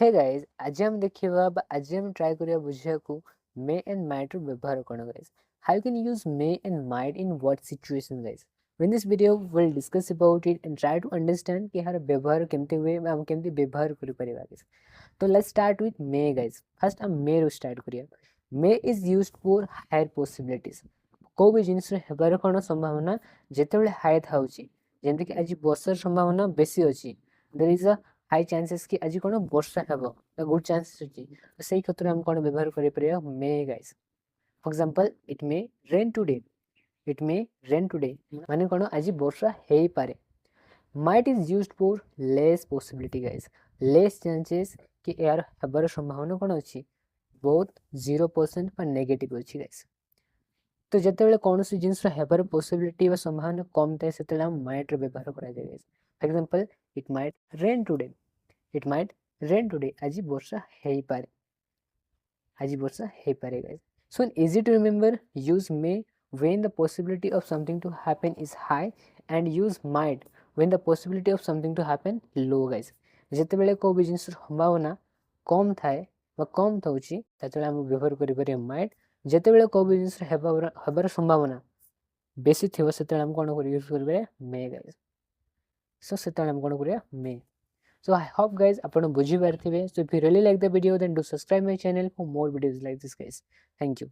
Hey guys, आज हम देखिबा आज हम ट्राई करिया बुझिया को मे एंड माइट रो व्यवहार कोन guys. How you can use may and might in what situation guys. In this video we'll discuss about it and try to understand कि यार व्यवहार केमते हुए हम केमते व्यवहार करि परिबा गाइस. तो let's start with may guys. First हम मे रो स्टार्ट करिया. May is used for higher possibilities. को भी जिनिस हेबार कोन संभावना जेतेबेले हाई थाउची, जेंति कि आज वर्षार संभावना बेसी अछि. There is a high chances कि आज कोन वर्षा हेबो, द गुड चांसेस अछि. तो सेही क्षेत्र हम कोन व्यवहार करि परिया may guys. For example it may rain today. It may rain today माने कोन आज वर्षा हेई पारे. Might is used for less possibility guys. Less chances कि यार हेबार संभावना कोन अछि बहुत 0% पर नेगेटिव अछि गाइस. तो जितेबाला कौन सी जिनस हेबार पॉसिबिलिटी व संभावना कम थाए से हम माइट रो व्यवहार करा जाय guys. For example it might rain today. It might rain today आज वर्षा हेई पारे. आज वर्षा हेई पारे guys. So easy to remember, use may when the possibility of something to happen is high and use might when the possibility of something to happen low guys. ଯେତେବେଳେ କୋଉ ବି ଜିନିଷର ସମ୍ଭାବନା କମ୍ ଥାଏ ବା କମ୍ ଥାଉଛି ସେତେବେଳେ ଆମେ ବ୍ୟବହାର କରିପାରିବା might. ଯେତେବେଳେ କୋଉ ବି ଜିନିଷର ହେବାର ସମ୍ଭାବନା ବେଶୀ ଥିବ ସେତେବେଳେ ଆମେ କ'ଣ ୟୁଜ୍ କରିପାରିବା may guys. So ସେତେବେଳେ ଆମେ କ'ଣ କରିବା may. So I hope guys ଆପଣ ବୁଝି ପାରିଥିବେ. So if you really like the video then do subscribe my channel for more videos like this guys. Thank you.